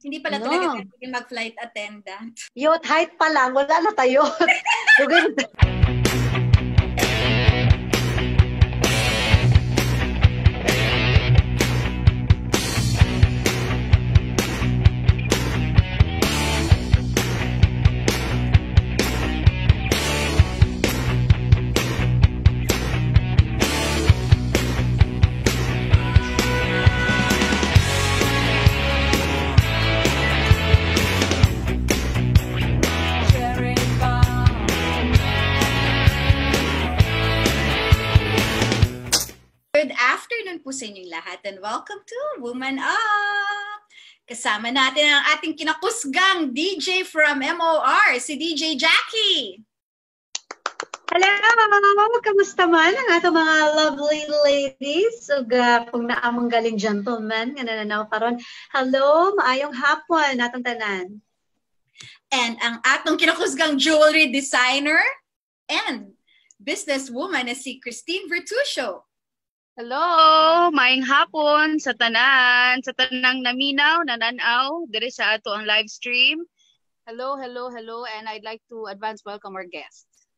Hindi pala talaga tayo mag-flight attendant. Yacht height pa lang, wala na tayo. Po sa inyong lahat and welcome to Woman Up! Kasama natin ang ating kinakusgang DJ from MOR, si DJ Jackie! Hello! Kamusta man ang ato mga lovely ladies? So, kung naamang galing gentlemen nga nananaw karon, hello! Maayong hapon natong tanan. And ang atong kinakusgang jewelry designer and businesswoman na si Christine Vertusio. Hello, maayong hapon sa tanang naminaw, nananaw, diri sa ato ang live stream. Hello, and I'd like to advance welcome our guests.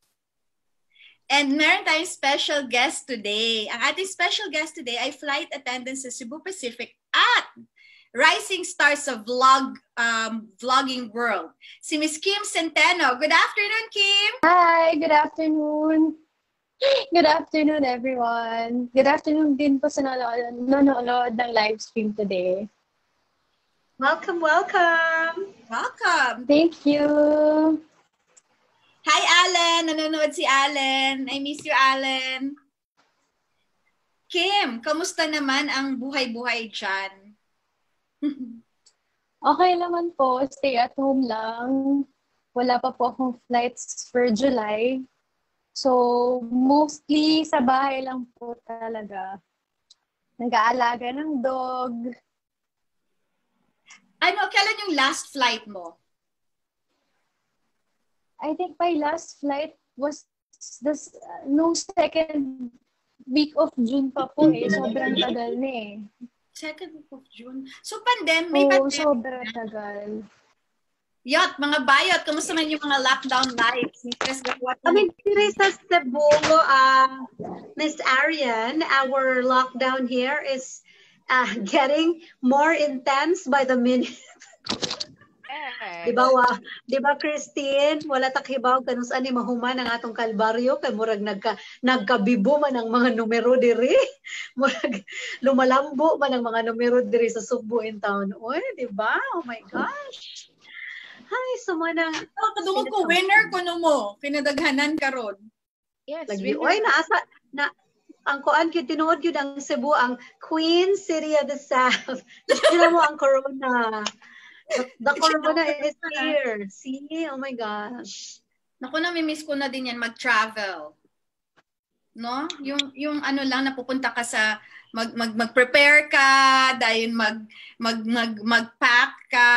And meron tayong special guest today. Ang ating special guest today ay flight attendant sa Cebu Pacific at rising stars of vlogging world, si Miss Kim Centeno. Good afternoon, Kim! Hi, good afternoon! Good afternoon, everyone. Good afternoon din po sa nanonood ng live stream today. Welcome, welcome. Welcome. Thank you. Hi, Allen. Nanonood si Allen. I miss you, Allen. Kim, kamusta naman ang buhay-buhay dyan? Okay naman po. Stay at home lang. Wala pa po akong flights for July. So, mostly sa bahay lang po talaga. Nag-aalaga ng dog. Kailan yung last flight mo? I think my last flight was no second week of June pa po eh. Sobrang tagal na eh. Second week of June? So, may pandemic. Sobrang tagal. Yot, mga bayot, kamusta man yung mga lockdown lives? Kami diri sa Cebu, Miss Arian, our lockdown here is getting more intense by the minute. Diba, Christine? Wala takhibaw kanus ani mahuman ang atong kalbaryo kay murag nagkabibo man ang mga numero diri. Murag lumalambo man ang mga numero diri sa Cebu in town. Oy, diba? Oh my gosh. Hi, sumanang kadungog ko winner kuno mo pinadaghanan karon. Yes, lagi oy ang kuan gyud tinuod gyud ang Cebu ang Queen City of the South. Sila mo ang corona. The corona is here. See? Oh my gosh. Naku, nami-miss ko na din yan mag-travel. No? Yung ano lang napupunta ka sa mag-prepare ka, dahil mag-pack ka,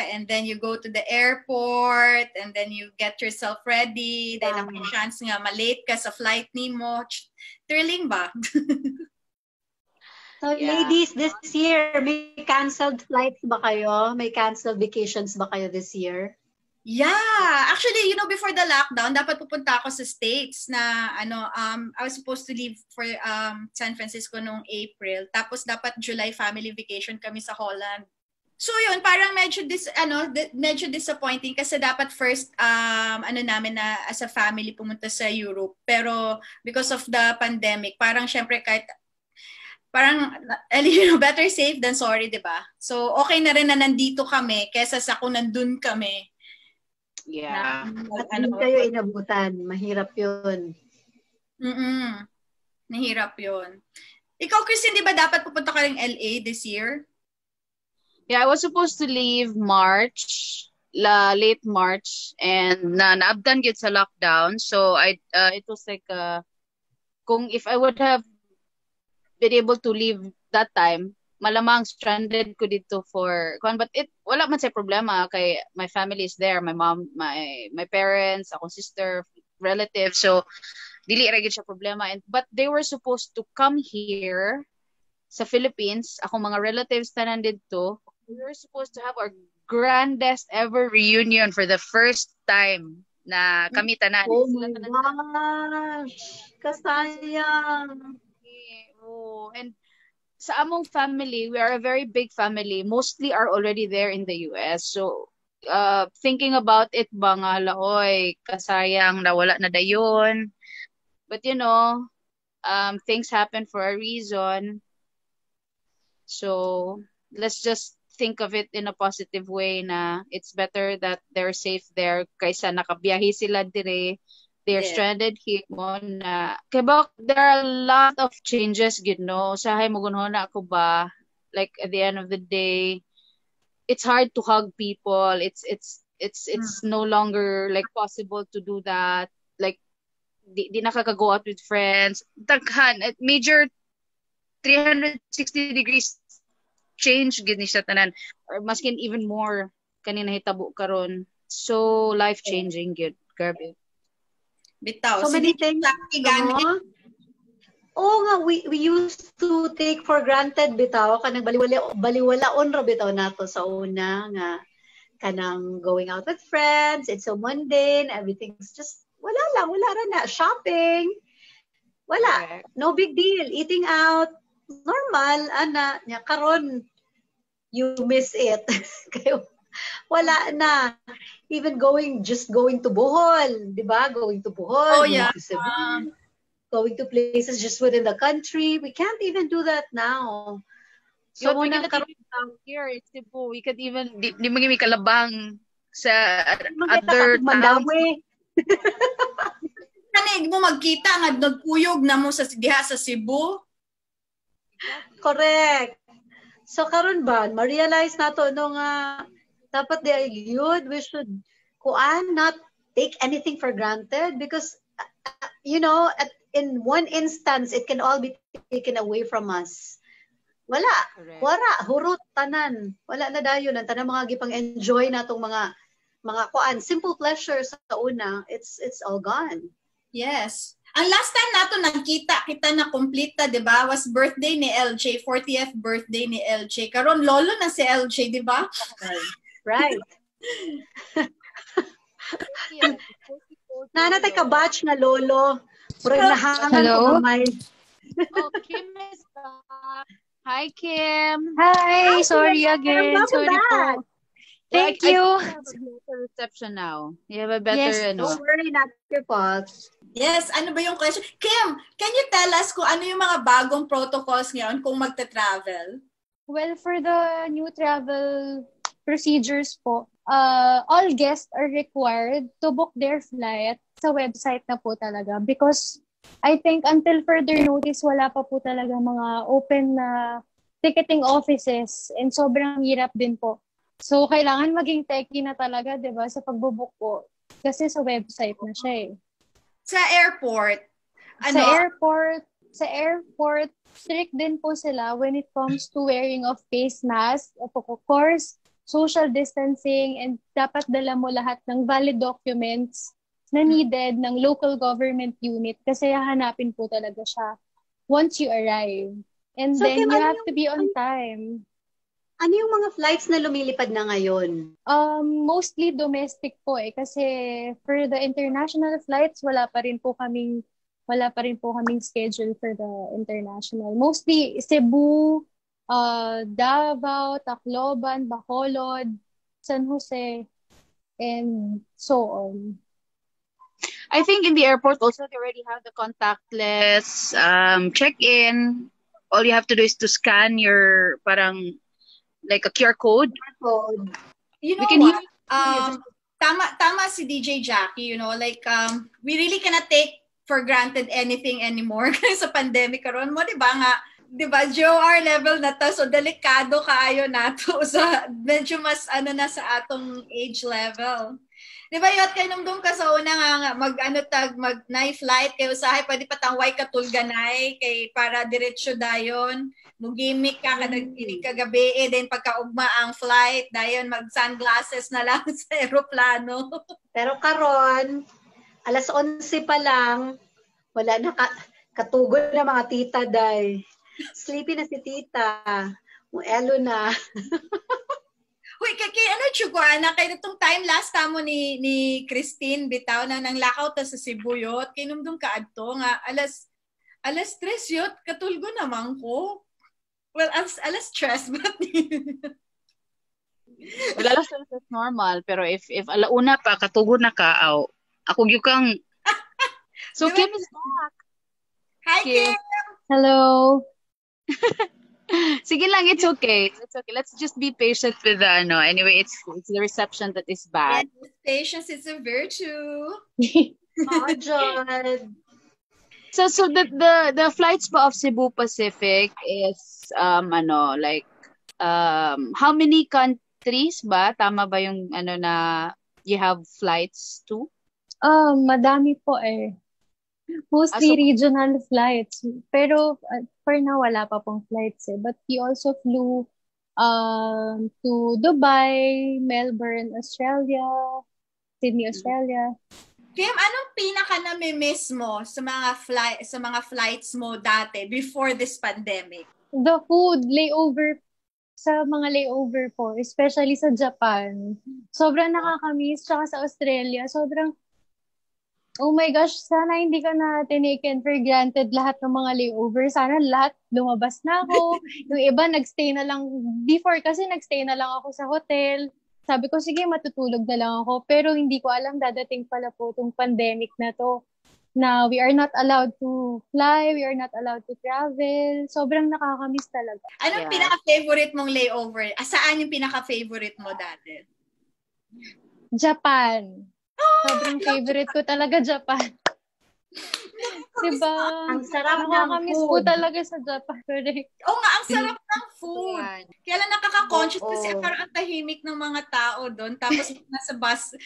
and then you go to the airport, and then you get yourself ready, dahil may chance nga malate ka sa flight nimo. Thrilling ba? So, ladies, this year, may canceled flights ba kayo? May canceled vacations ba kayo this year? Yeah, actually, before the lockdown, dapat pupunta ako sa States na I was supposed to leave for San Francisco noong April. Tapos dapat July family vacation kami sa Holland. So yun, parang medyo disappointing kasi dapat first namin na as a family pumunta sa Europe. Pero because of the pandemic, parang syempre better safe than sorry, 'di ba? So okay na rin na nandito kami kaysa sa kung nandun kami. Yeah. At hindi kayo inabutan. Mahirap yun. Nahirap yun. Ikaw, Christine, di ba dapat pupunta ka rin LA this year? Yeah, I was supposed to leave late March, and naabdan gyud sa lockdown. So it was like kung if I would have been able to leave that time, malamang stranded ko dito but wala man sa problema kay my family is there, my mom, my parents, akong sister, relatives, so dili ra gyud siya problema. But they were supposed to come here sa Philippines, akong mga relatives tanan dito, We were supposed to have our grandest ever reunion for the first time na kami tanan. Oh Sila my tanan gosh! Kasayang! oh, and sa among family, we are a very big family. Mostly are already there in the US. So, thinking about it ba nga, laoy, kasayang nawala na dayon. But things happen for a reason. So, let's just think of it in a positive way na it's better that they're safe there kaysa nakabiyahe sila dire. They're Yeah. stranded here mo na. Kaya ba, there are a lot of changes, Usahay mo gunho na ako ba? Like, at the end of the day, it's hard to hug people. It's no longer like possible to do that. Like, di nakaka-go out with friends. Daghan, major 360 degrees change gid ni sa tanan, or maskin even more kanina hitabo karon. So life changing gid, grabe. Bitaw. So many things, no? Oo nga, we used to take for granted bitaw kanang baliwalaon ra bitaw nato sa una nga kanang going out with friends, it's so mundane, everything's just wala ra na shopping. Wala, Correct. no big deal, eating out, normal ana nya karon you miss it. Kayo wala na. Even going to Bohol, di ba? Going to Bohol, Oh, yeah. going to Cebu, going to places just within the country. We can't even do that now. So, We muna cannot even here in Cebu. We could even di magimi kalabang sa other towns. Mandawi. Kanig mo magkita nga nagkuyog na mo sa diha sa Cebu. Correct. So karon ba, ma-realize nato no nga dapat yun, we should not take anything for granted because in one instance it can all be taken away from us. Wala. Correct. Wala, hurot tanan. Wala na dayon ang tanang mga gipang enjoy natong mga simple pleasures sa una, it's all gone. Yes. Ang last time nato nagkita kita na kompleta, 'di ba? Was birthday ni LJ, 40th birthday ni LJ. Karon lolo na si LJ, 'di ba? Right. Nanatay ka batch na lolo. Pero nahangan Hello? ko may. Oh, Kim is back. Hi, Kim. Hi! Sorry again. Welcome Sorry back. po. Thank you. You have a better reception now. You have a better, Yes, Don't worry, not your fault. Yes, ano ba yung question? Kim, can you tell us kung ano yung mga bagong protocols ngayon kung magta-travel? Well, for the new travel procedures po, all guests are required to book their flight sa website na po talaga because I think until further notice, wala pa po talaga mga open na ticketing offices and sobrang hirap din po. So, kailangan maging techie na talaga, di ba, sa pagbubook po. Kasi sa website na siya eh. Sa airport, Sa airport, strict din po sila when it comes to wearing of face mask, of course, social distancing, and dapat dala mo lahat ng valid documents na needed ng local government unit kasi hahanapin po talaga siya once you arrive. And So, then Kim, you ano have to be on time. Ano yung mga flights na lumilipad na ngayon? Mostly domestic po eh kasi for the international flights wala pa rin po kaming schedule for the international. Mostly Cebu, Davao, Tacloban, Bacolod, San Jose, and so on. I think in the airport also they already have the contactless check-in. All you have to do is to scan your parang like a QR code. You know We can what? Tama si DJ Jackie, we really cannot take for granted anything anymore kasi sa pandemic karon mo, 'di ba nga? 'Di ba, GOR level na to, so delikado kaayo nato sa medyo mas na sa atong age level. Di ba yun, kay nung doon ka sa una nga mag-night flight, kay usahay, pwede patangway ka tulganay, kay para diretso dayon, mugimik ka, kanagpinig ka gabi, then pagkaugma ang flight, dayon mag-sunglasses na lang sa aeroplano. Pero karon, alas 11 pa lang, wala na katugol na mga tita, day. Sleepy na si tita. Elo na. Uy, kay ano Chugwana, kay itong time last time mo ni Christine bitaw na nang lakaw ta sa Sibuyot, kinumdum ka adto nga alas 3 yot, katulgo naman ko. Well, alas stress but Wala lang sa normal, pero if alauna pa katugo na ka, ako gyud kang So Kim is back. Hi Kim. Hello. Sige lang, it's okay. It's okay. Let's just be patient with the Anyway, it's the reception that is bad. Yes, patience is a virtue. Oh, John. So the flights pa of Cebu Pacific is how many countries ba? Tama ba yung na you have flights to? Madami po eh. Mostly regional flights. Pero for now, wala pa pong flights eh. But we also flew to Dubai, Melbourne, Australia, Sydney, Australia. Kim, anong pinaka nami-miss mo sa mga flights mo dati before this pandemic? The food, sa mga layover po, especially sa Japan. Sobrang nakakamiss. Tsaka sa Australia, sobrang oh my gosh, sana hindi ka na tinaken for granted lahat ng mga layover. Sana lahat lumabas na ako. Yung iba nagstay na lang. Before kasi nagstay na lang ako sa hotel. Sabi ko, sige, matutulog na lang ako. Pero hindi ko alam, dadating pala po itong pandemic na to. Na we are not allowed to fly, we are not allowed to travel. Sobrang nakakamiss talaga. Anong pinaka-favorite mong layover? Saan yung pinaka-favorite mo dati? Japan. Sobrang favorite ko talaga Japan. Diba? Ang sarap ng food. Po talaga sa Japan. Oo nga, ang sarap ng food. Kaya lang nakaka-conscious kasi parang ang tahimik ng mga tao doon. Tapos nasa bus,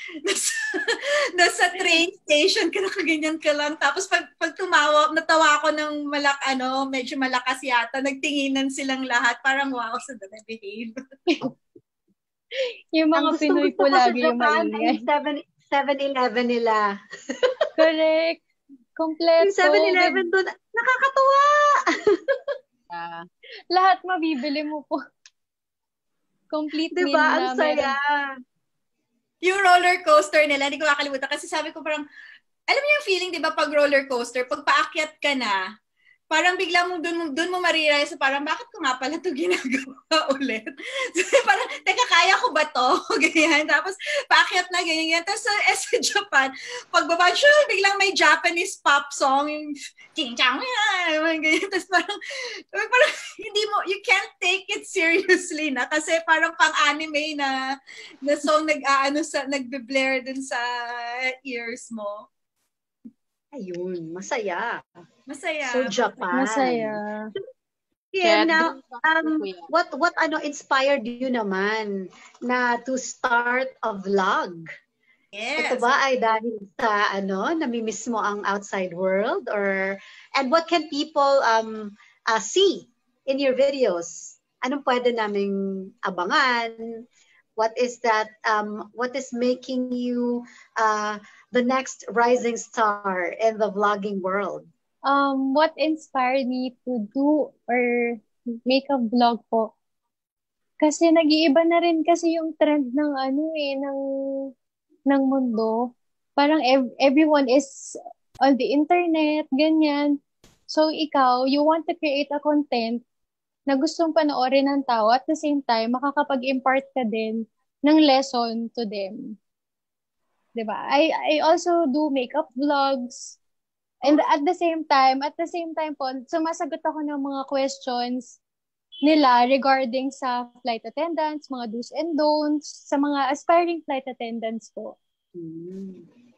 nasa train station ka, nakaganyan ka lang. Tapos pag natawa ako ng medyo malakas yata, nagtinginan silang lahat. Parang wow, so that I behave. Yung mga Pinoy po lagi yung maingay. 7-Eleven nila. Correct. Kompleto. Yung 7-Eleven doon, nakakatuwa! Lahat mabibili mo po. Complete meal diba? Ang saya. Yung roller coaster nila, hindi ko makakalimutan. Kasi sabi ko parang, alam mo yung feeling, di ba, pag roller coaster, pag paakyat ka na, parang bigla mo doon mo marirealize parang bakit ko nga pala ito ginagawa ulit. So, parang, teka, kaya ko ba to? Ganyan. Tapos, paakyat na, ganyan. Tapos, sa Japan, pagbaba, biglang may Japanese pop song, yung ching-chang, ganyan. Tapos, parang, hindi mo, you can't take it seriously na kasi parang pang-anime na song nagbe-blare dun sa ears mo. Ayun, masaya. Masaya. So, Japan. Masaya. Yeah, now, what inspired you naman na to start a vlog? Yes. Ito ba ay dahil sa namimiss mo ang outside world and what can people see in your videos? Anong pwede naming abangan? What is that? What is making you the next rising star in the vlogging world? What inspired me to do or make a vlog po? Kasi nag-iiba na rin kasi yung trend ng ng mundo. Parang everyone is on the internet, ganyan. So ikaw, you want to create a content na gustong panoorin ng tao at the same time makakapag-impart ka din ng lesson to them. Diba? I also do makeup vlogs. And at the same time po, sumasagot ako ng mga questions nila regarding sa flight attendants, mga do's and don'ts, sa mga aspiring flight attendants po.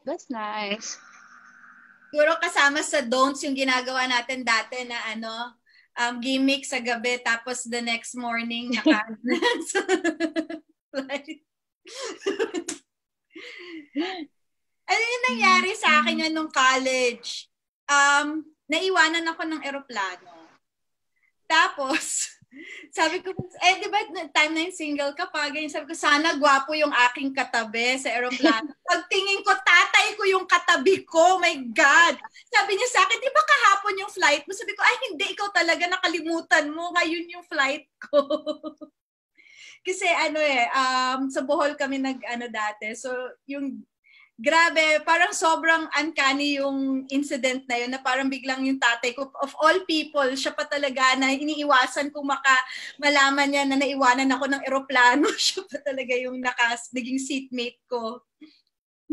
That's nice. Siguro kasama sa don'ts yung ginagawa natin dati na gimmick sa gabi tapos the next morning ano yung nangyari sa akin yan nung college? Naiwanan ako ng eroplano. Tapos, Sabi ko, di ba, time na yung single ka pa, ganyan. Sabi ko, sana gwapo yung aking katabi sa aeroplano. Pagtingin ko, tatay ko yung katabi ko. My God. Sabi niya sa akin, di ba kahapon yung flight mo? Sabi ko, ay hindi, ikaw talaga nakalimutan mo. Ngayon yung flight ko. Kasi sa Bohol kami dati. So, yung grabe, parang sobrang uncanny yung incident na yun na parang biglang yung tatay ko, of all people, siya pa talaga na iniiwasan kung malaman niya na naiwanan ako ng eroplano. Siya pa talaga yung naging seatmate ko.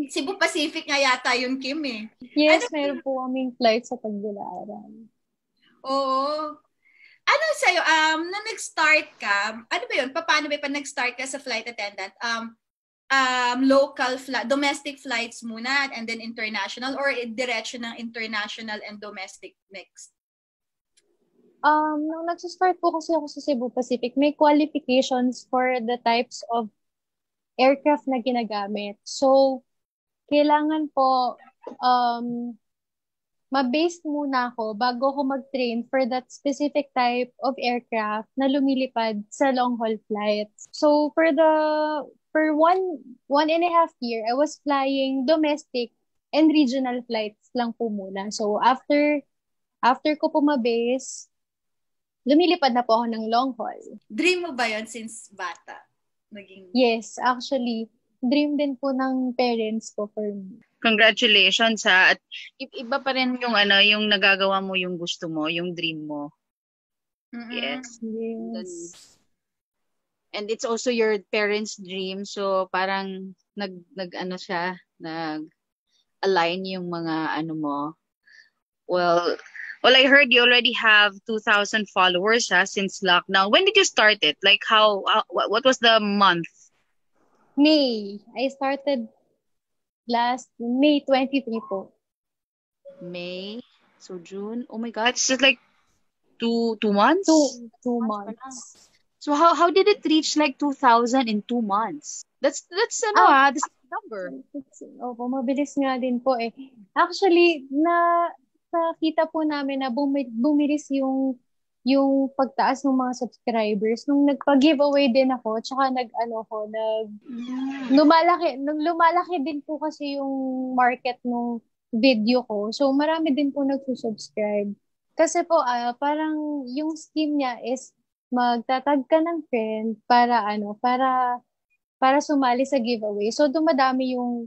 Cebu Pacific nga yata yung Kim eh. Yes, meron po kaming flight sa Tagbilaran. Oo. Ano sa'yo, na nag-start ka, ano ba yun? Paano ba pa nag-start ka sa flight attendant? Local domestic flights muna and then international, or diretso ng international and domestic mixed? Nung nag-start po kasi ako sa Cebu Pacific, may qualifications for the types of aircraft na ginagamit. So, kailangan po ma-based muna ako bago ako mag-train for that specific type of aircraft na lumilipad sa long-haul flights. So, for one and a half year, I was flying domestic and regional flights lang po muna. So, after ko po ma-base, lumilipad na po ako ng long haul. Dream mo ba yon since bata? Yes, actually, dream din po ng parents ko for me. Congratulations ha. At iba pa rin yung yung nagagawa mo yung gusto mo, yung dream mo. Mm-hmm. Yes. And it's also your parents' dream. So parang nag-align yung mga mo. Well, I heard you already have 2,000 followers since lockdown. When did you start it? Like what was the month? May. I started last May 23 po. May. So June. Oh my God. It's just like two months? Two months. So how did it reach like 2,000 in 2 months? That's this number. Opo, mabilis nga din po eh. Actually, nakita po namin na bumilis yung pagtaas ng mga subscribers nung nagpa-giveaway din ako, tsaka lumalaki din po kasi yung market ng video ko. So marami din po nagsusubscribe. Kasi po parang yung scheme niya is magtatag ka ng friend para sumali sa giveaway. So dumadami yung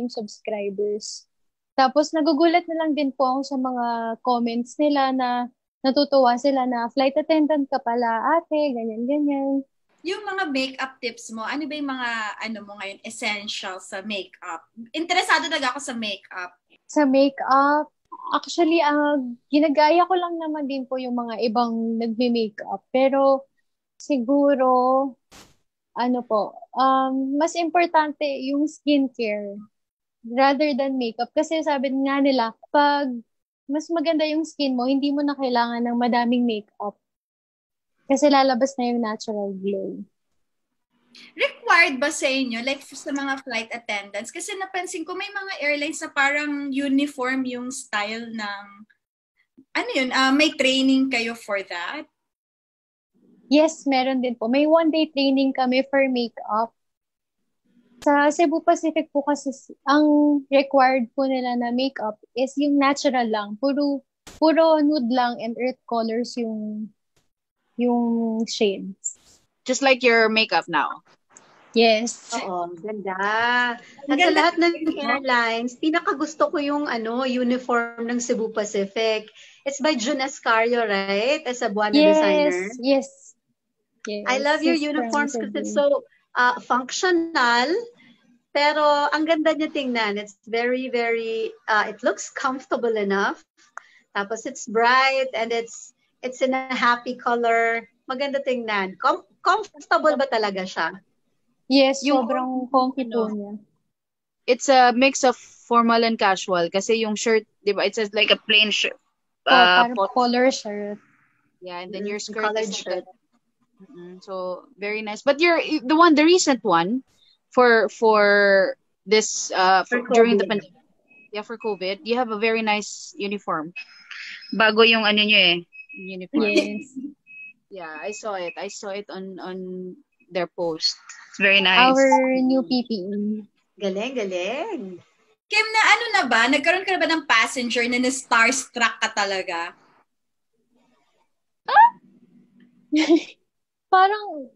subscribers. Tapos nagugulat na lang din po ako sa mga comments nila na natutuwa sila na flight attendant ka pala, ate, ganyan. Yung mga makeup tips mo, ano ba yung mga mo ngayon, essentials sa makeup? Interesado talaga ako sa makeup. Sa makeup, actually, ginagaya ko lang naman din po yung mga ibang nagme-makeup. Pero siguro, mas importante yung skincare rather than makeup. Kasi sabi nga nila, pag mas maganda yung skin mo, hindi mo na kailangan ng madaming makeup. Kasi lalabas na yung natural glow. Required ba sa inyo, like sa mga flight attendants? Kasi napansin ko may mga airlines na parang uniform yung style ng, may training kayo for that? Yes, meron din po. May one-day training kami for makeup. Sa Cebu Pacific po kasi, ang required po nila na makeup is yung natural lang. Puro nude lang and earth colors yung shades. Just like your makeup now. Yes. Oo, ganda. At sa lahat ng airlines, pinakagusto ko yung uniform ng Cebu Pacific. It's by Jun Ascario, right? As a Buana designer. Yes. I love your uniforms because it's so functional, pero ang ganda niya tingnan. It's very, very, it looks comfortable enough. Tapos it's bright and it's in a happy color. Maganda tingnan. Comfortable ba talaga siya? Yes, sobrang comfy po niya. It's a mix of formal and casual. Kasi yung shirt, di ba, it's like a plain shirt. Parang color shirt. Yeah, and then your skirt colored is shirt. So very nice. But the recent one for this during the pandemic, for COVID, you have a very nice uniform. Bago yung uniform. Yes. Yeah, I saw it. I saw it on their post. It's very nice. Our new PPE. Galing, galing. Kim, na ano na ba? Nagkaroon ka na ba ng passenger na na-starstruck ka talaga? Parang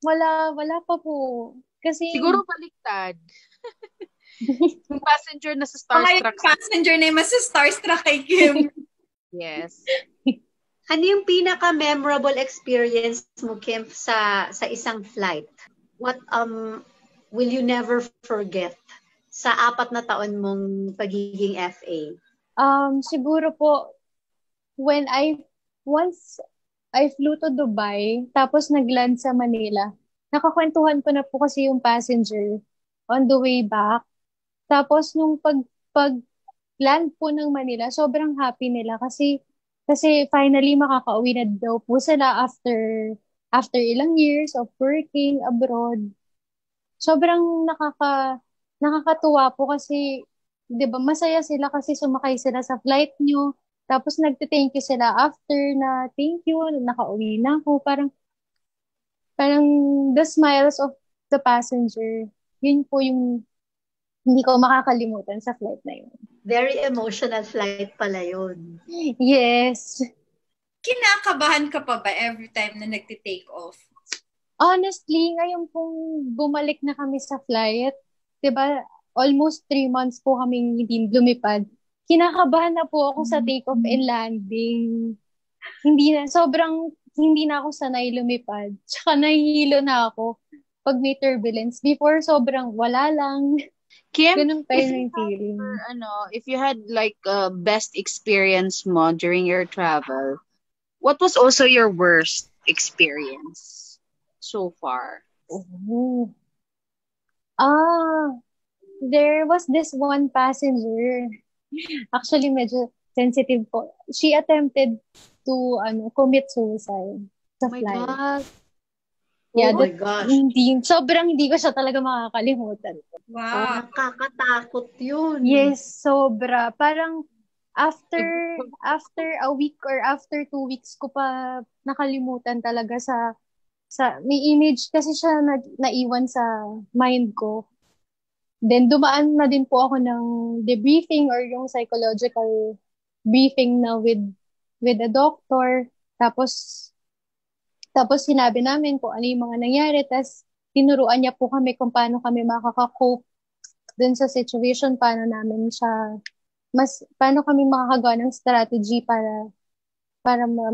wala pa po. Kasi Siguro baliktad. Yung passenger na sa Baka yung starstruck. passenger na yung mas starstruck kay Kim. Yes. Ano yung pinaka-memorable experience mo, Kim, sa isang flight? What will you never forget sa 4 na taon mong pagiging FA? siguro po once I flew to Dubai, tapos nag-land sa Manila. Nakakwentuhan ko na po kasi yung passenger on the way back. Tapos nung pag land po ng Manila, sobrang happy nila kasi finally makakauwi na daw po sila after ilang years of working abroad. Sobrang nakakatuwa po kasi 'di ba masaya sila kasi sumakay sila sa flight nyo. Tapos nagte-thank you sila after na thank you, nakauwi na ako. Parang the smiles of the passenger, yun po yung hindi ko makakalimutan sa flight na yun. Very emotional flight pala yun. Yes. Kinakabahan ka pa ba every time na nagti-take off? Honestly, ngayon pong bumalik na kami sa flight, 'di ba? Almost 3 months po kaming hindi lumipad. Kinakabahan na po ako sa take-off and landing. Sobrang hindi na ako sanay lumipad. Tsaka nahihilo na ako pag may turbulence. Before, sobrang wala lang. Kim, Ganun pa yung feeling. if you had like a best experience mo during your travel, what was also your worst experience so far? Oh. There was this one passenger. Actually, medyo sensitive po. She attempted to commit suicide sa Oh my flight. God. Yeah, Oh my gosh. sobrang hindi ko siya talaga makakalimutan. Wow. Nakakatakot yun. Yes, sobra. Parang after a week or after 2 weeks ko pa nakalimutan talaga sa may image kasi siya naiwan sa mind ko. Then dumaan na din po ako ng debriefing or yung psychological briefing na with a doctor. Tapos sinabi namin kung ano yung mga nangyari. Tapos tinuruan niya po kami kung paano kami makaka-cope dun sa situation, paano kami makakagawa ng strategy para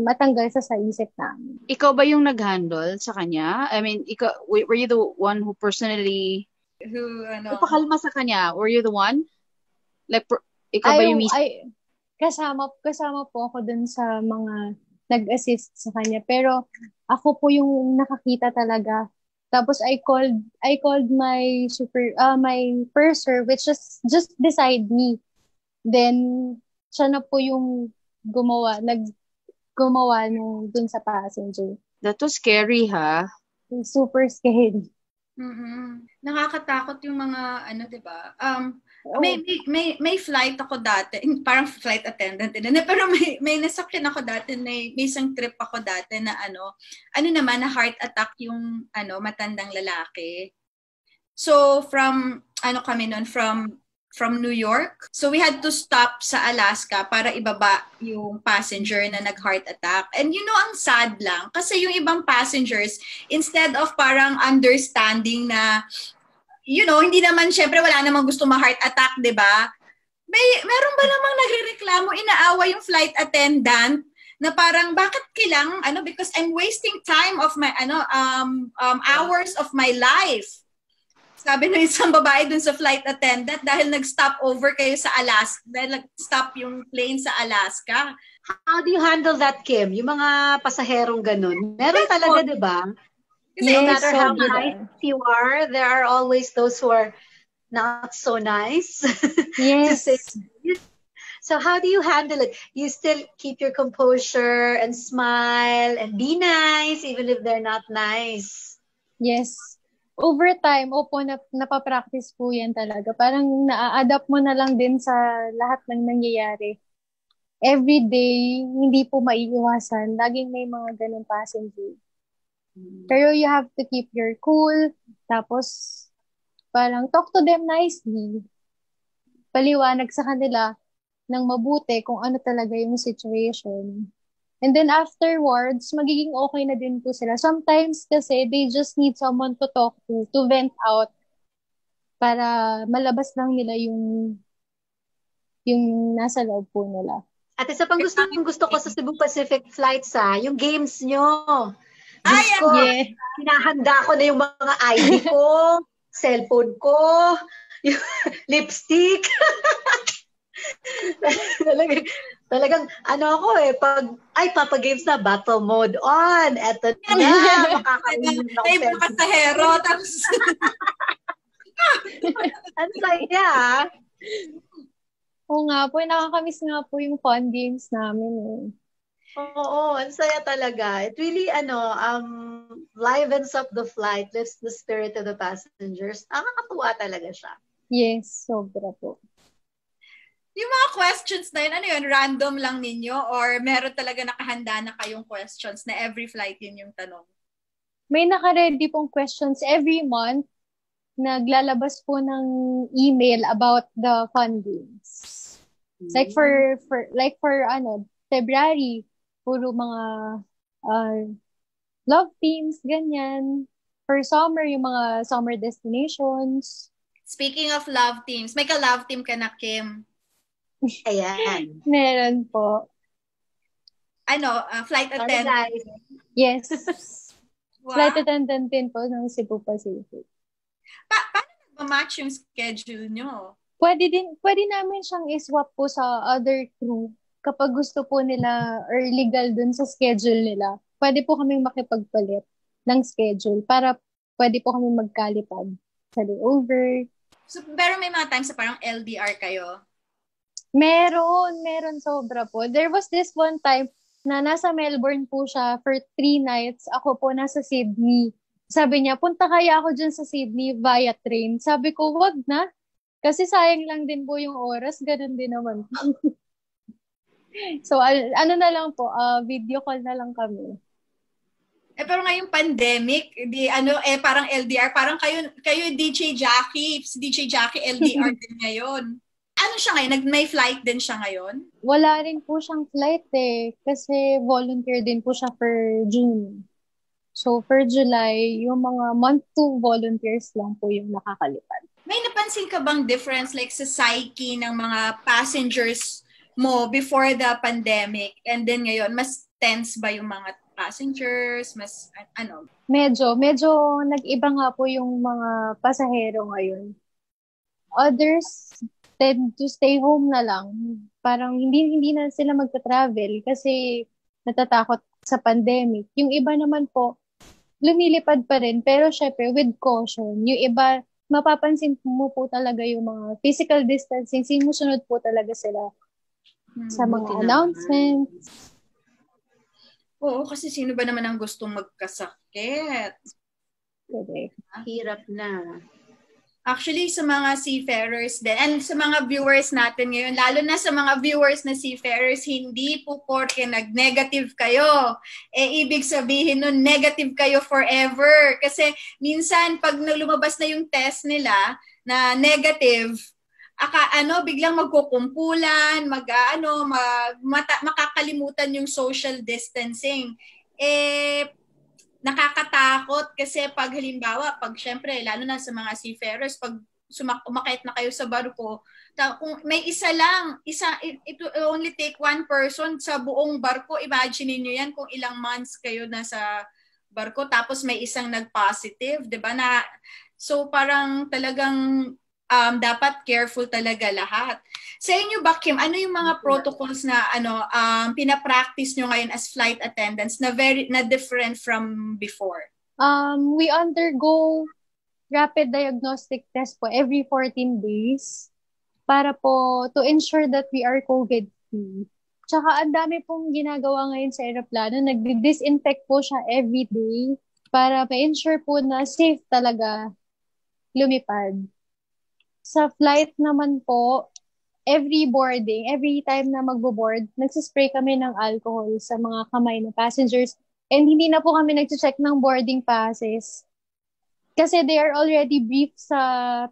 matanggal sa isip namin. Ikaw ba yung nag-handle sa kanya? I mean, were you the one who personally ipakalma sa kanya? Were you the one? Like, ikaw ba yung kasama po ako dun sa mga nag-assist sa kanya. Pero ako po yung nakakita talaga. Tapos I called my my purser, which is just beside me. Then siya na po yung gumawa dun sa passenger. That was scary, ha? Super scary. Nakakatakot yung mga 'di ba? May flight ako dati, parang flight attendant din. Pero may nasakyan ako dati, may isang trip ako dati na naman na heart attack yung matandang lalaki. So from kami noon from New York. So we had to stop sa Alaska para ibaba yung passenger na nag-heart attack. And ang sad lang kasi yung ibang passengers, instead of parang understanding na hindi naman, syempre wala namang gusto ma-heart attack, 'di ba? Meron ba namang nagrereklamo, inaawa yung flight attendant na parang bakit because I'm wasting time of my hours of my life. Sabi ng isang babae dun sa flight attendant dahil nag-stop over kayo sa Alaska, dahil nag-stop yung plane sa Alaska. How do you handle that, Kim? Yung mga pasaherong ganun. Meron talaga, di ba? No matter how nice you are, there are always those who are not so nice. Yes. So how do you handle it? You still keep your composure and smile and be nice even if they're not nice. Yes. Over time, napapractice po yan talaga. Parang na-adapt mo na lang din sa lahat ng nangyayari. every day, hindi po maiiwasan. Laging may mga ganun passenger. Pero you have to keep your cool. Tapos, parang talk to them nicely. Paliwanag sa kanila ng mabuti kung ano talaga yung situation. And then afterwards, magiging okay na din po sila. Sometimes kasi they just need someone to talk to vent out para malabas lang nila yung nasa loob po nila. At isa pang gusto ko sa Cebu Pacific flights yung games nyo. Ay, Diyos ko, Yeah. hinahanda ko na yung mga ID ko, cellphone ko, yung lipstick. talagang ano ako papagames na, battle mode on. Eto na, makakainin na Ay, ako. pasahero. Tapos, Ang saya. Oo nga po, nakakamiss nga po yung fun games namin. Oo, ang saya talaga. It really, livens up the flight, lifts the spirit of the passengers. Nakakatuwa talaga siya. Yes, sobra po. yung mga questions na yun, ano yun, random lang ninyo? Or meron talaga nakahanda na kayong questions na every flight yun yung tanong? May naka-ready pong questions every month. Naglalabas po ng email about the fun games. Like for February, puro mga love teams, ganyan. For summer, yung mga summer destinations. Speaking of love teams, may ka-love team ka na, Kim? Ayan. Meron po. Flight Sorry, attendant. guys. Yes. Wow. Flight attendant din po ng Cebu Pacific. Paano nagmamatch yung schedule nyo? Pwede namin siyang iswap po sa other crew kapag gusto po nila or legal dun sa schedule nila. Pwede po kaming makipagpalit ng schedule para pwede po kaming magkalipad sa layover. So, pero may mga times na parang LDR kayo? Meron sobra po. There was this one time na nasa Melbourne po siya for 3 nights. Ako po nasa Sydney. Sabi niya, punta kaya ako dyan sa Sydney via train. Sabi ko, wag na. Kasi sayang lang din po yung oras. Ganun din naman. So, ano na lang po, video call na lang kami. Pero ngayong pandemic, parang LDR, parang kayo DJ Jackie, si DJ Jackie LDR din ngayon. Ano siya ngayon? May flight din siya ngayon? Wala rin po siyang flight kasi volunteer din po siya for June. So, for July, yung mga month 2 volunteers lang po yung nakakalipad. May napansin ka bang difference like sa psyche ng mga passengers mo before the pandemic and then ngayon, mas tense ba yung mga passengers? Mas, Medyo nag-iba nga po yung mga pasahero ngayon. Others tend to stay home na lang. Parang hindi na sila magta-travel kasi natatakot sa pandemic. Yung iba naman po, lumilipad pa rin pero syempre with caution. Yung iba, mapapansin mo po talaga yung mga physical distancing. Sinusunod po talaga sila sa mga announcements. Oo, kasi sino ba naman ang gustong magkasakit? Okay. Hirap na. Actually, sa mga seafarers din, and sa mga viewers natin ngayon, lalo na sa mga viewers na seafarers, hindi po porke nag-negative kayo. Ibig sabihin nun, negative kayo forever. Kasi minsan, pag lumabas na yung test nila na negative, biglang magkukumpulan, makakalimutan yung social distancing. Nakakatakot kasi pag halimbawa, syempre, lalo na sa mga seafarers, pag umakit na kayo sa barko, kung may it will only take one person sa buong barko. Imagine niyo yan kung ilang months kayo nasa barko, tapos may isang nag-positive, di ba? So parang talagang dapat careful talaga lahat. Sa inyo ba, Kim, ano yung mga protocols na pinapractice nyo ngayon as flight attendants na different from before? We undergo rapid diagnostic test po every 14 days para po to ensure that we are COVID-free. Tsaka ang dami pong ginagawa ngayon sa aeroplano. Nag-disinfect po siya every day para ma-ensure po na safe talaga lumipad. Sa flight naman po, every boarding, every time na magbo-board, nagsispray kami ng alcohol sa mga kamay ng passengers. And hindi na po kami nag-check ng boarding passes. Kasi they are already briefed sa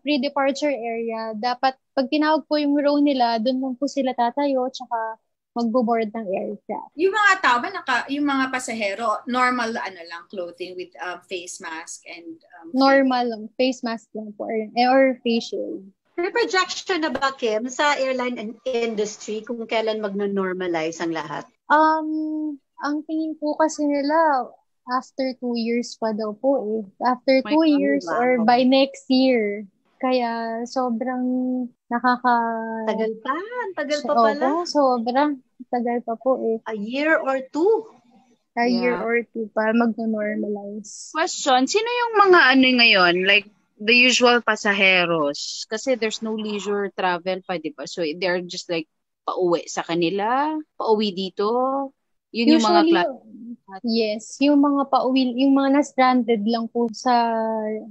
pre-departure area. Dapat, pag tinawag po yung row nila, doon lang po sila tatayo, tsaka magbo-board ng aircraft. Yung mga tao ba, yung mga pasahero, normal lang, clothing with face mask and... normal lang, face mask lang po, or face shield. May projection na ba, Kim, sa airline industry kung kailan magno-normalize ang lahat? Ang tingin po kasi nila, after 2 years pa daw po eh. After 2 years or by next year. Kaya sobrang Tagal pa. Tagal pa pala. Opo, sobrang tagal pa po eh. A year or two. A year or two pa mag-normalize. Question, sino yung mga ngayon? Like, the usual pasaheros? Kasi there's no leisure travel pa, di ba? So, they're just like, pauwi sa kanila, pauwi dito. Yun yung mga klase. Yes, yung mga pauwi, yung mga na-stranded lang po sa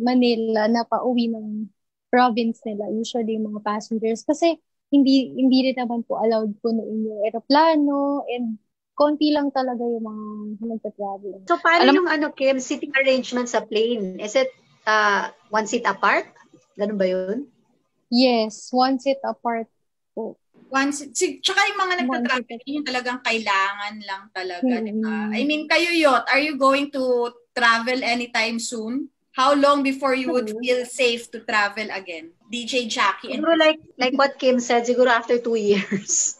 Manila na pauwi ng province nila, usually yung mga passengers. Kasi hindi rin naman po allowed po noon yung aeroplano and konti lang talaga yung mga nagta-travel. So, paano yung Kim, seating arrangement sa plane? Is it one seat apart? Ganun ba yun? Yes, one seat apart po. Tsaka yung mga nagta-travel, yung talagang kailangan lang talaga. Diba? I mean, kayo Yot, are you going to travel anytime soon? How long before you would feel safe to travel again? DJ Jackie. Siguro like what Kim said, siguro after 2 years.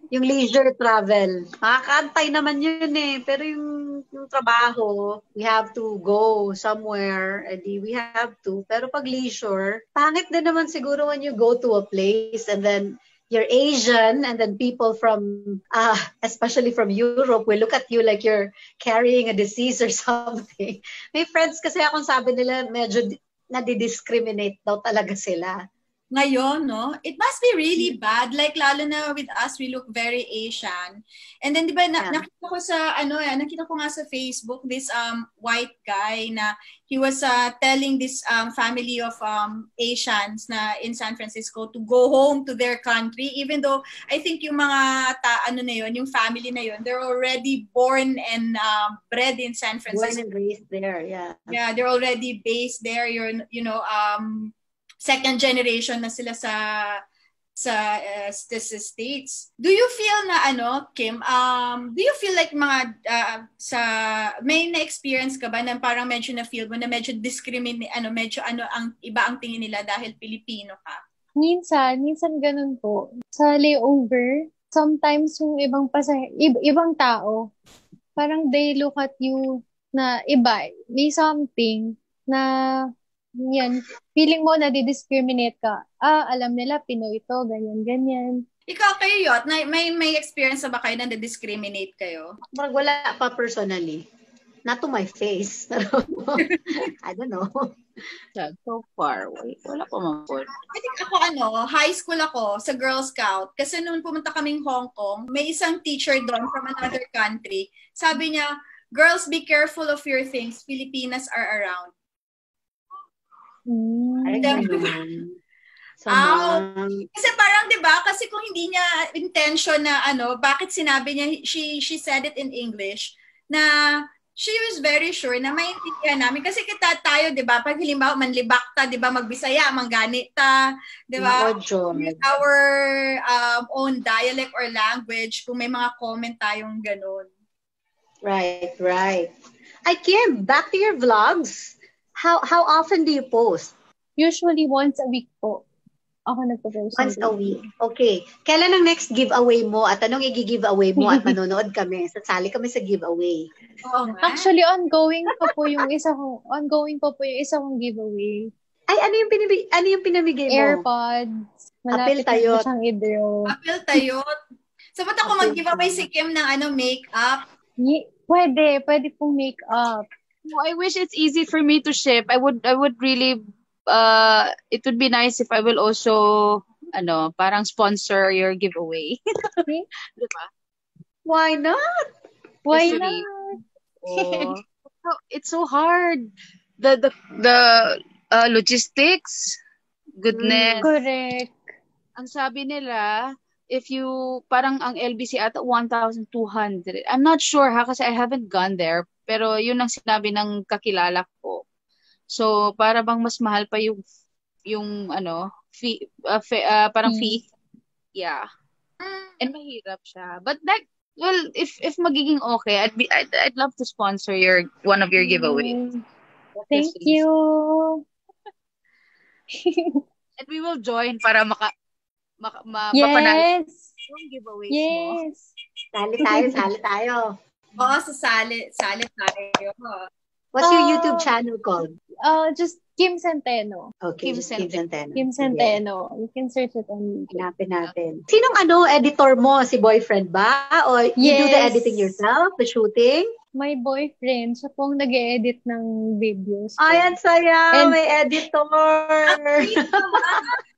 Yung leisure travel. Makakaantay naman yun eh. Pero yung trabaho, we have to go somewhere. Edi we have to. Pero pag leisure, pangit din naman siguro when you go to a place and then you're Asian and then people from, especially from Europe, will look at you like you're carrying a disease or something. May friends kasi akong sabi nila, medyo nadi-discriminate daw talaga sila. Ngayon, no? It must be really bad. Like, lalo na with us, we look very Asian. And then, di ba, nakita ko nga sa Facebook, this white guy na he was telling this family of Asians na in San Francisco to go home to their country, even though I think yung mga, yung family na yun, they're already born and bred in San Francisco. Born and raised there, yeah. Yeah, they're already based there. Second generation na sila sa States. Do you feel na Kim, do you feel like mga may na-experience ka ba na parang medyo na feel mo na medyo ang iba ang tingin nila dahil Pilipino ka? Minsan ganun po. Sa layover, sometimes yung ibang tao, parang they look at you na iba, may something na yan, feeling mo na di-discriminate ka. Alam nila, Pinoy ito, ganyan. Ikaw kayo Yot, may experience ba kayo na di-discriminate kayo? Wala pa personally. Not to my face. I don't know. So far, wala pa man po. I think ako, high school ako sa Girl Scout. Kasi nung pumunta kaming Hong Kong, may isang teacher doon from another country. Sabi niya, girls, be careful of your things. Filipinas are around. Kasi parang 'di ba kasi kung hindi niya intention na bakit sinabi niya she said it in English na she was very sure na maintindihan namin kasi tayo 'di ba pag halimbawa manlibakta 'di ba magbisaya mangganita 'di ba our own dialect or language kung may mga comment tayong ganun. Right. I Kim, back to your vlogs. How often do you post? Usually once a week po. Ako nagpo-post. Once a week. Okay. Kailan ang next giveaway mo at anong i-giveaway mo at manonood kami? Sasali kami sa giveaway. Actually, ongoing pa po yung isa kong giveaway. Ay, ano yung pinamigay mo? AirPods. Malapit na siyang i-draw. Apil tayot. Sabat ako mag-giveaway si Kim ng makeup. Pwede pong makeup. I wish it's easy for me to ship. I would really it would be nice if I will also parang sponsor your giveaway. Diba? Why not? Why not? It's so hard. The logistics, goodness. Correct. ang sabi nila, if you, parang ang LBC ata 1,200. I'm not sure ha, kasi I haven't gone there. Pero yun ang sinabi ng kakilala ko. So, para bang mas mahal pa yung fee, parang fee. Yeah. And mahirap siya. But that, well, if magiging okay, I'd love to sponsor one of your giveaways. Thank you. And we will join para mapanalo Yes. yung giveaways mo. Yes. Sali tayo. Oo, sali tayo. What's your YouTube channel called? Just Kim Centeno. Okay, Kim Centeno. Kim Centeno. You can search it on YouTube. Hanapin natin. Sinong editor mo? Si boyfriend ba? O you do the editing yourself? The shooting? My boyfriend, siya pong nag-edit ng videos ko. Ay, ang saya! And- may editor!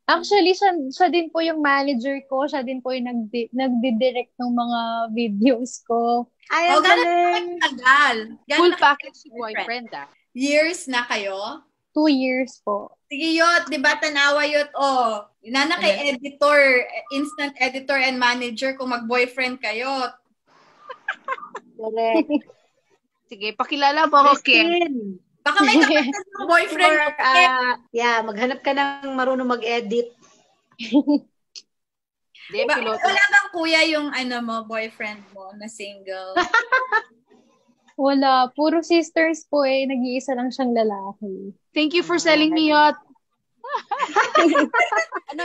Actually, siya din po yung manager ko. Siya din po yung nagdi-direct ng mga videos ko. Ay, ang galing! Tagal. Full package si boyfriend Years na kayo? 2 years po. Sige yot, di ba tanawa yot, nana kay editor, instant editor and manager kung mag-boyfriend kayo. Correct. Sige, pakilala mo ako, Kim. Christine, Baka may kapatid mo boyfriend or, mo. maghanap ka ng marunong mag-edit. Piloto. Wala bang kuya yung boyfriend mo na single? Wala. Puro sisters po eh. Nag-iisa lang siyang lalaki. Thank you for selling me out.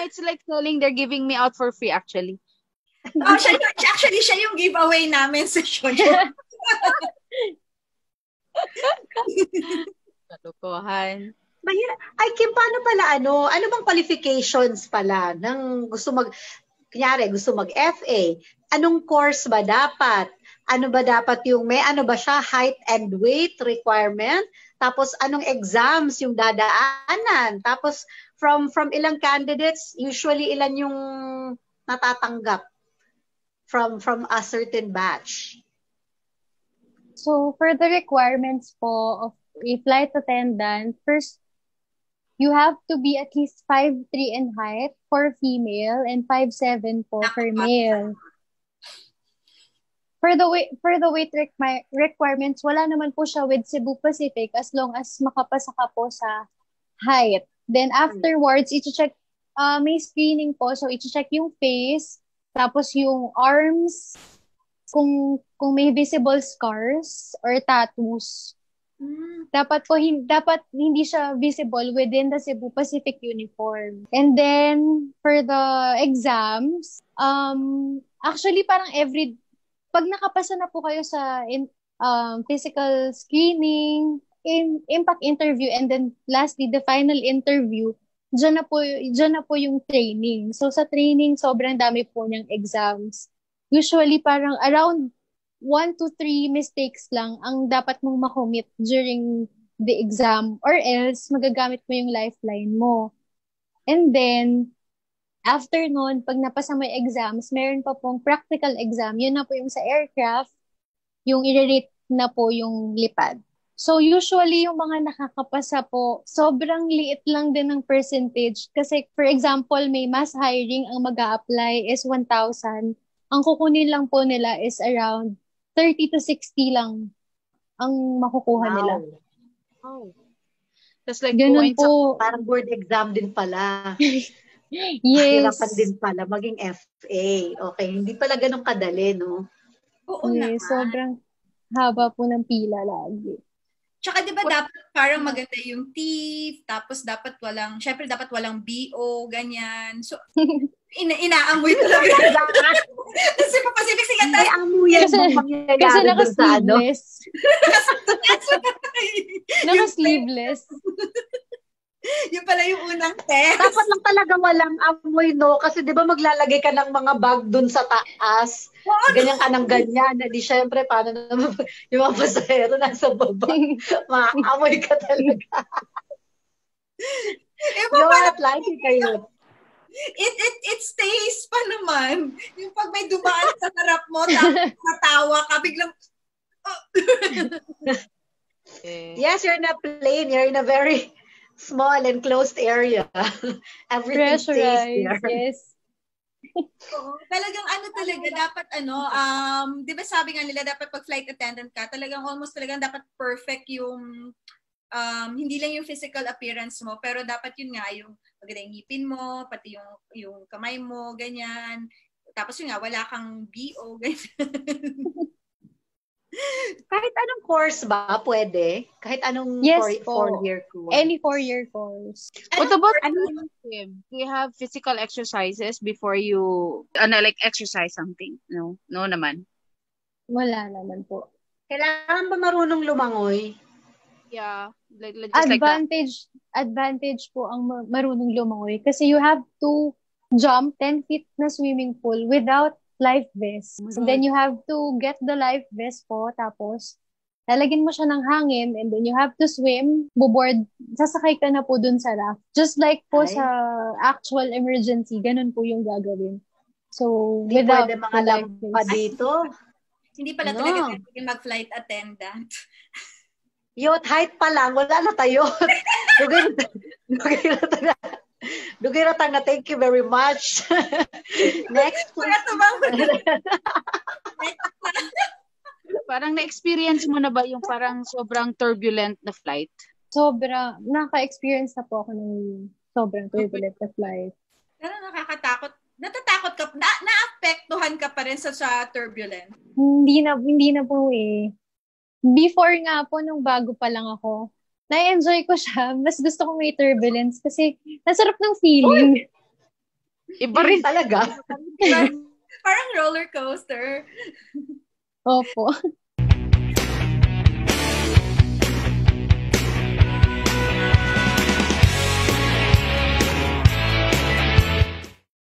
It's like selling. They're giving me out for free, actually. Actually, siya yung giveaway namin sa show. Kalokohan. Ay, Kim, paano pala ano bang qualifications pala ng gusto mag-FA? Anong course ba dapat? Ano ba dapat yung, may ano ba siya, height and weight requirement? Tapos anong exams yung dadaanan? Tapos from ilang candidates, usually ilan yung natatanggap from a certain batch? So, for the requirements po of a flight attendant, first, you have to be at least 5'3" in height for female and 5'7" po for male. For the weight requirements, wala naman po siya with Cebu Pacific as long as makapasa ka po sa height. Then afterwards, i-check, may screening po. So, i-check yung face, tapos yung arms, kung may visible scars or tattoos. Dapat hindi siya visible within the Cebu Pacific uniform. And then for the exams, actually parang pag nakapasa na po kayo sa physical screening, impact interview, and then lastly the final interview, dyan na po yung training. So sa training, sobrang dami po niyang exams. Usually parang around 1 to 3 mistakes lang ang dapat mong makomit during the exam, or else magagamit mo yung lifeline mo. And then, after nun, pag napasa mo yung exams, meron pa pong practical exam. Yun na po yung sa aircraft, yung i-rate na po yung lipad. So, usually, yung mga nakakapasa po, sobrang liit lang din ng percentage. Kasi, for example, may mass hiring, ang mag-a-apply is 1,000. Ang kukunin lang po nila is around 30 to 60 lang ang makukuha nila. Oh. That's like ganun po. Parang board exam din pala. Yes. Mahirapan din pala maging FA. Okay, hindi pala ganun kadali, no? Oo Yes, sobrang haba po ng pila lagi. Tsaka di ba dapat parang maganda yung teeth, tapos syempre dapat walang BO, ganyan. So, inaamoy talaga. Kasi pa Pacific sige tayo. Amuyan mo mangyayari kasi dun sa ano. Naka-sleeveless. Yung pala yung unang test. Dapat lang talaga walang amoy, no? Kasi di ba maglalagay ka ng mga bag dun sa taas. Ganyan ka ng ganyan. Di syempre, paano naman yung mga pasahero nasa baba. Maamoy ka talaga. Yung apply kayo. It stays pa naman. Yung pag may dumaan sa harap mo, tapos natawa ka, biglang, Yes, you're in a plane. You're in a very small enclosed area. Everything stays there. Yes. Oo, talagang ano talaga, dapat di ba sabi nga nila, dapat pag flight attendant ka, talagang almost talagang dapat perfect yung, hindi lang yung physical appearance mo, pero dapat yun nga, yung maganda yung ngipin mo, pati yung kamay mo, ganyan. Tapos yun nga, wala kang BO, ganyan. Kahit anong course ba, pwede? Kahit anong Yes po. 4-year course? Any 4-year course. What about swim? Do you have physical exercises before you like exercise something? No, no naman. Wala naman po. Kailangan ba marunong lumangoy? Yeah, just like that. Advantage po ang marunong lumangoy kasi you have to jump 10 feet na swimming pool without life vest. And then you have to get the life vest po, tapos lalagyan mo siya ng hangin, and then you have to swim, boboard, sasakay ka na po dun sa raft. Just like po sa actual emergency, ganun po yung gagawin. So, Hindi without pwede mga life lampa vest. dito. Hindi pala talaga pwede mag-flight attendant. Yun, height pa lang, wala na tayo. Dugay na tanga, thank you very much. Next. Parang na-experience mo na ba yung parang sobrang turbulent na flight? Naka-experience na po ako ng sobrang turbulent na flight. Pero nakakatakot. Natatakot ka, naapektuhan ka pa rin sa turbulent? Hindi na po eh. Before nga po, nung bago pa lang ako, na-enjoy ko siya. Mas gusto ko may turbulence kasi nasarap ng feeling. Iba rin talaga. Parang roller coaster. Opo.